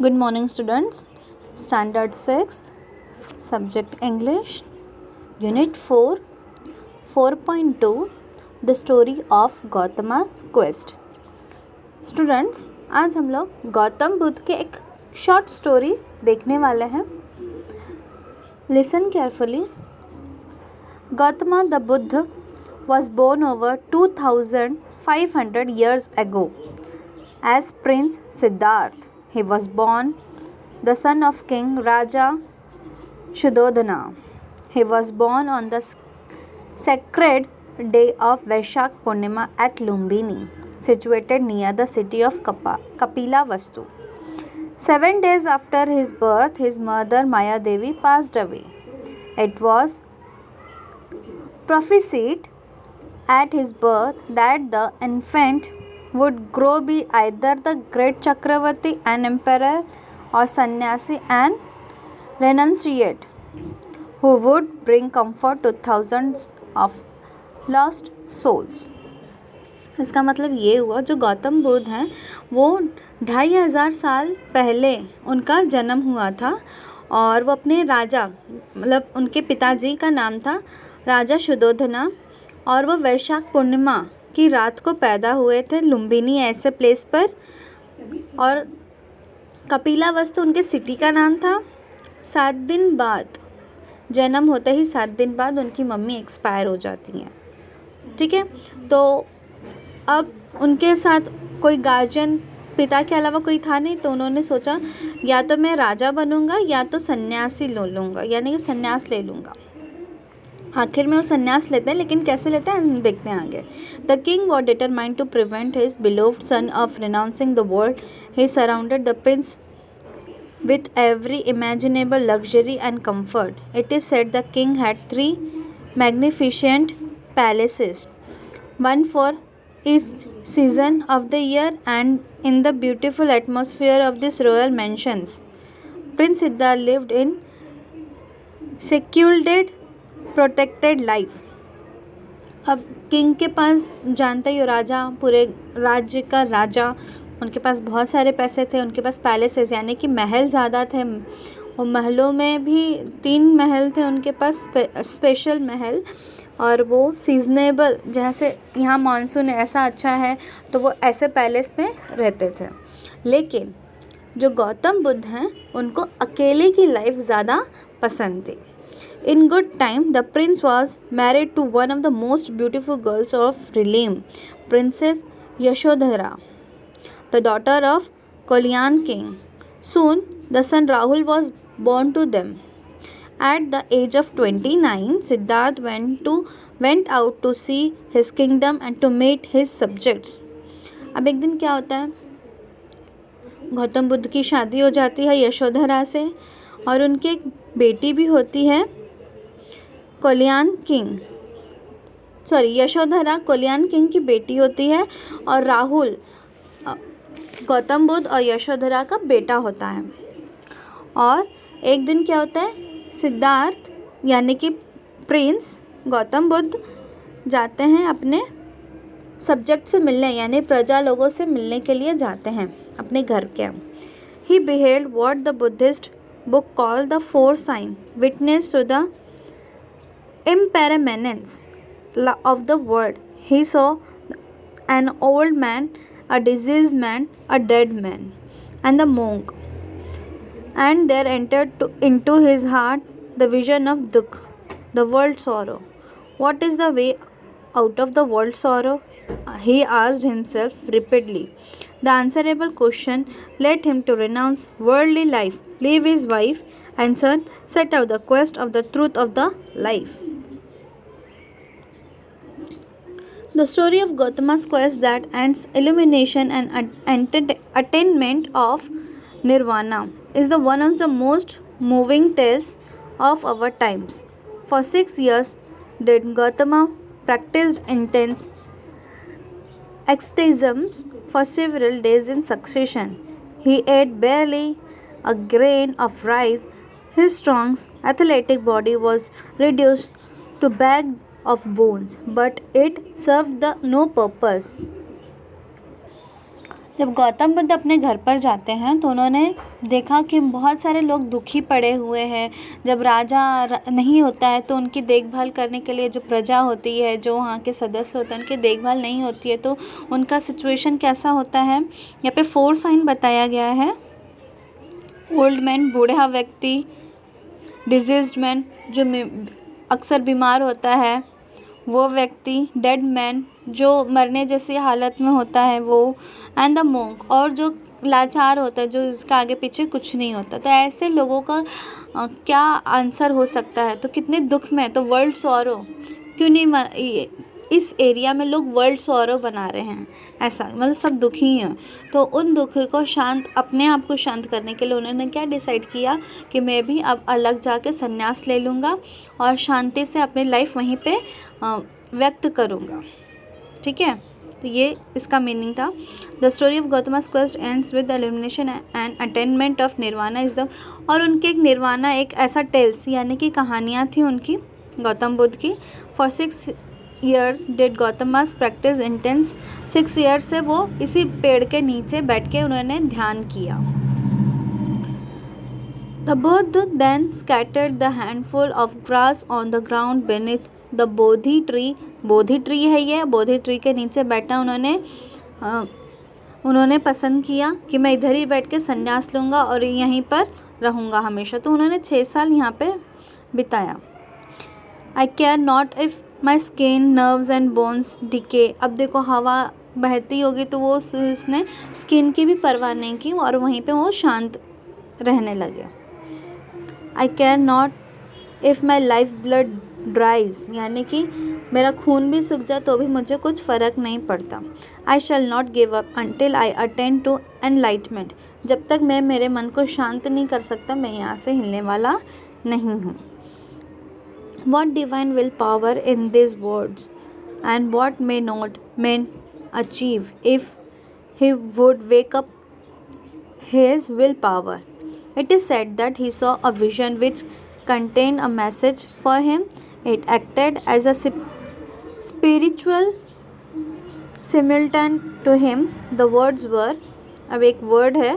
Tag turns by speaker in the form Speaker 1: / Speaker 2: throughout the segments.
Speaker 1: Good morning, students. Standard 6th, Subject English, Unit 4, 4.2, The Story of Gautama's Quest. Students, आज हम लोग गौतम बुद्ध के एक शॉर्ट स्टोरी देखने वाले हैं. Listen carefully. Gautama the Buddha was born over 2500 years ago as Prince Siddharth. He was born the son of King Raja Shuddhodana. He was born on the sacred day of Vaishak Purnima at Lumbini, situated near the city of Kapilavastu. 7 days after his birth, his mother Maya Devi passed away. It was prophesied at his birth that the infant would grow be either the great Chakravarti, an emperor, or sannyasi and renunciate, who would bring comfort to thousands of lost souls. इसका मतलब ये हुआ, जो गौतम बुद्ध हैं वो 2500 साल पहले उनका जन्म हुआ था और वो अपने राजा मतलब उनके पिताजी का नाम था राजा शुद्धोधना और वो वैशाख पूर्णिमा की रात को पैदा हुए थे लुम्बिनी ऐसे प्लेस पर. और कपिलावस्तु उनके सिटी का नाम था. 7 दिन बाद, जन्म होते ही 7 दिन बाद उनकी मम्मी एक्सपायर हो जाती हैं. ठीक है, तो अब उनके साथ कोई गार्जियन पिता के अलावा कोई था नहीं, तो उन्होंने सोचा या तो मैं राजा बनूंगा या तो सन्यासी ले लूँगा, यानी कि सन्यास ले लूँगा. आखिर में वो सन्यास लेते हैं, लेकिन कैसे लेते हैं हम देखते हैं आगे. The king was determined to prevent his beloved son of renouncing the world. He surrounded the prince with every imaginable luxury and comfort. It is said the king had 3 magnificent palaces, one for each season of the year, and in the beautiful atmosphere of these royal mansions, Prince Siddharth lived in secluded, protected life. अब king के पास जानते ही हो, राजा, पूरे राज्य का राजा, उनके पास बहुत सारे पैसे थे, उनके पास पैलेसेस यानी कि महल ज़्यादा थे. और महलों में भी 3 महल थे उनके पास, स्पेशल महल, और वो सीजनेबल, जैसे यहाँ मानसून ऐसा अच्छा है तो वो ऐसे पैलेस में रहते थे. लेकिन जो गौतम बुद्ध हैं उनको अकेले की लाइफ ज़्यादा पसंद थी. In good time, the prince was married to one of the most beautiful girls of realm, Princess Yashodhara, the daughter of Kolyan king. Soon, the son Rahul was born to them. At the age of 29, Siddharth went out to see his kingdom and to meet his subjects. अब एक दिन क्या होता है, गौतम बुद्ध की शादी हो जाती है यशोधरा से, और उनकी एक बेटी भी होती है यशोधरा कोल्यान किंग की बेटी होती है, और राहुल गौतम बुद्ध और यशोधरा का बेटा होता है. और एक दिन क्या होता है, सिद्धार्थ यानी कि प्रिंस गौतम बुद्ध जाते हैं अपने सब्जेक्ट से मिलने, यानी प्रजा लोगों से मिलने के लिए जाते हैं अपने घर के. ही beheld what the Buddhist book called the 4 signs, witness to the impermanence of the world. He saw an old man, a diseased man, a dead man, and the monk. And there entered into his heart the vision of Dukh, the world sorrow. What is the way out of the world sorrow? He asked himself repeatedly. The answerable question led him to renounce worldly life, leave his wife and son, set out the quest of the truth of the life. The story of Gautama's quest that ends illumination and attainment of nirvana is the one of the most moving tales of our times. For 6 years did Gautama practiced intense ecstatisms for several days in succession. He ate barely a grain of rice. His strong, athletic body was reduced to bag of bones, but it served no purpose. जब गौतम बुद्ध अपने घर पर जाते हैं तो उन्होंने देखा कि बहुत सारे लोग दुखी पड़े हुए हैं। जब राजा नहीं होता है तो उनकी देखभाल करने के लिए जो प्रजा होती है, जो वहाँ के सदस्य होते हैं, उनकी देखभाल नहीं होती है तो उनका सिचुएशन कैसा होता है। यहाँ पे 4 साइन बताया गया है। ओल्ड मैन, बूढ़ा व्यक्ति, डिजीज्ड मैन, जो अक्सर बीमार होता है वो व्यक्ति, डेड मैन, जो मरने जैसी हालत में होता है वो, एंड द मोंक, और जो लाचार होता है, जो इसका आगे पीछे कुछ नहीं होता। तो ऐसे लोगों का क्या आंसर हो सकता है। तो कितने दुख में, तो वर्ल्ड सॉरो क्यों नहीं, इस एरिया में लोग वर्ल्ड सॉरो बना रहे हैं, ऐसा मतलब सब दुखी हैं। तो उन दुख को शांत, अपने आप को शांत करने के लिए उन्होंने क्या डिसाइड किया कि मैं भी अब अलग जाके संन्यास ले लूँगा और शांति से अपनी लाइफ वहीं पे व्यक्त करूँगा। ठीक है, तो ये इसका मीनिंग था। द स्टोरी ऑफ गौतमा's quest ends with the illumination and attainment of nirvana is the, और उनके एक निर्वाणा, एक ऐसा टेल्स यानी कि कहानियाँ थी उनकी, गौतम बुद्ध की। फॉर 6 years डिड गौतमा's प्रैक्टिस इंटेंस, 6 years से वो इसी पेड़ के नीचे बैठ के उन्होंने ध्यान किया। The Buddha then scattered the handful of grass on the ground beneath the Bodhi tree. Bodhi tree है ये, बोधि ट्री के नीचे बैठा उन्होंने पसंद किया कि मैं इधर ही बैठ के संन्यास लूँगा और यहीं पर रहूँगा हमेशा। तो उन्होंने 6 साल यहाँ पे बिताया। I care not if my skin, nerves and bones decay. अब देखो हवा बहती होगी तो वो उसने स्किन की भी परवाह नहीं की और वहीं पे वो शांत रहने लगे। I care not if my life blood dries, यानी कि मेरा खून भी सूख जाए तो भी मुझे कुछ फ़र्क नहीं पड़ता। I shall not give up until I attain to enlightenment. जब तक मैं मेरे मन को शांत नहीं कर सकता मैं यहाँ से हिलने वाला नहीं हूँ। What divine will power in these words, and what may not men achieve if he would wake up his willpower. It is said that he saw a vision which contained a message for him. It acted as a spiritual simultan to him. The words were, अब एक word है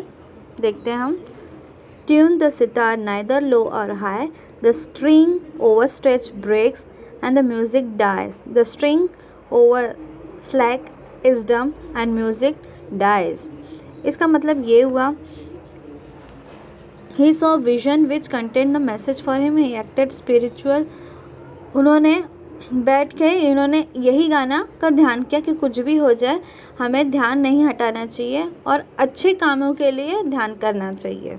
Speaker 1: देखते हैं हम, tune the sitar neither low or high, the string overstretched breaks and the music dies, the string over slack is dumb and music dies. इसका मतलब ये हुआ, he saw a vision which contained the message for him. He acted spiritual. उन्होंने बैठ के इन्होंने यही गाना का ध्यान किया कि कुछ भी हो जाए हमें ध्यान नहीं हटाना चाहिए और अच्छे कामों के लिए ध्यान करना चाहिए।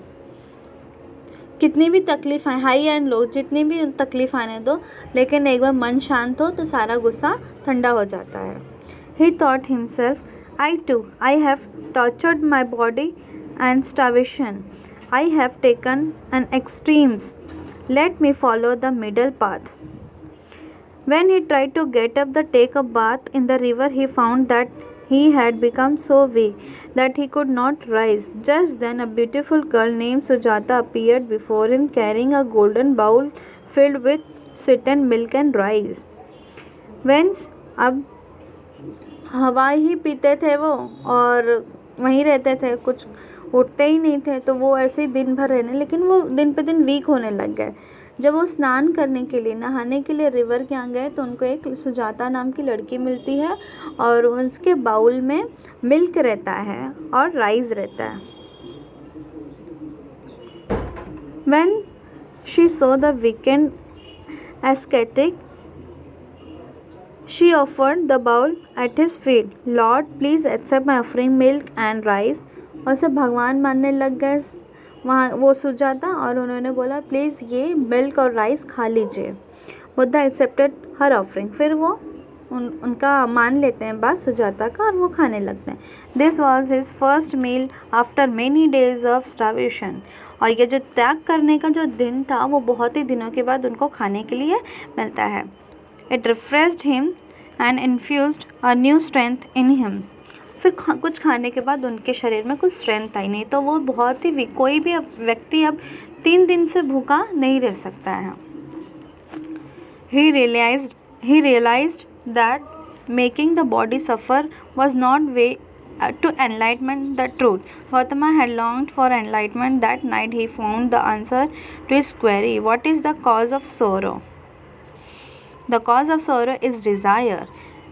Speaker 1: कितनी भी तकलीफ आए, हाई एंड लो, जितनी भी तकलीफ आने दो, लेकिन एक बार मन शांत हो तो सारा गुस्सा ठंडा हो जाता है। He thought himself, I too, I have tortured my body and starvation. I have taken an extremes. Let me follow the middle path. When he tried to get up to take a bath in the river, he found that he had become so weak that he could not rise. Just then a beautiful girl named Sujata appeared before him carrying a golden bowl filled with sweetened milk and rice. Whence, अब हवा ही पीते थे वो और वहीं रहते थे, कुछ उठते ही नहीं थे, तो वो ऐसे ही दिन भर रहने, लेकिन वो दिन पे दिन वीक होने लग गए। जब वो स्नान करने के लिए, नहाने के लिए रिवर के यहाँ गए तो उनको एक सुजाता नाम की लड़की मिलती है और उसके बाउल में मिल्क रहता है और राइस रहता है। When she saw the weekend ascetic, she offered the bowl at his feet. Lord, please accept my offering, milk and rice. और सब भगवान मानने लग गए वहाँ वो सुजाता, और उन्होंने बोला प्लीज़ ये मिल्क और राइस खा लीजिए। बुद्धा एक्सेप्टेड हर ऑफरिंग, फिर वो उनका मान लेते हैं बात सुजाता का और वो खाने लगते हैं। This was his first meal after many days of starvation. और ये जो त्याग करने का जो दिन था वो बहुत ही दिनों के बाद उनको खाने के लिए मिलता है। It refreshed him and infused a new strength in him. फिर कुछ खाने के बाद उनके शरीर में कुछ स्ट्रेंथ आई, नहीं तो वो बहुत ही वीक, कोई भी व्यक्ति अब 3 दिन से भूखा नहीं रह सकता है। He realized that making the body suffer was not way to enlightenment the truth. Gautama had longed for enlightenment. That night he found the answer to his query. What is the cause of sorrow? The cause of sorrow is desire.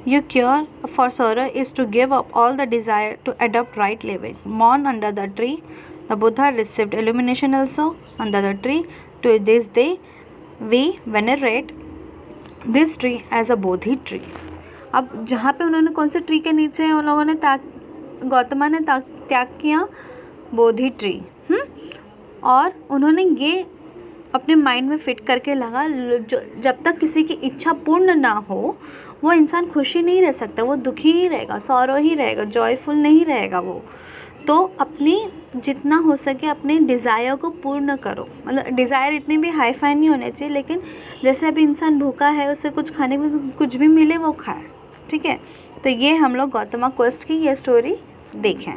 Speaker 1: Your cure for sorrow is to give up all the desire to adopt right living. Born under the tree, the Buddha received illumination also under the tree. To this day, we venerate this tree as a bodhi tree. अब जहाँ पे उन्होंने कौन से tree के नीचे उन लोगों ने गौतमा ने त्याग किया? बोधि ट्री. और उन्होंने ये अपने माइंड में फिट करके लगा, जब तक किसी की इच्छा पूर्ण ना हो वो इंसान खुशी नहीं रह सकता, वो दुखी ही रहेगा, सौरो ही रहेगा, जॉयफुल नहीं रहेगा वो. तो अपनी जितना हो सके अपने डिज़ायर को पूर्ण करो. मतलब डिज़ायर इतनी भी हाई फाई नहीं होने चाहिए, लेकिन जैसे अभी इंसान भूखा है, उसे कुछ खाने में कुछ भी मिले वो खाए. ठीक है, तो ये हम लोग गौतमा क्वेस्ट की ये स्टोरी देखें.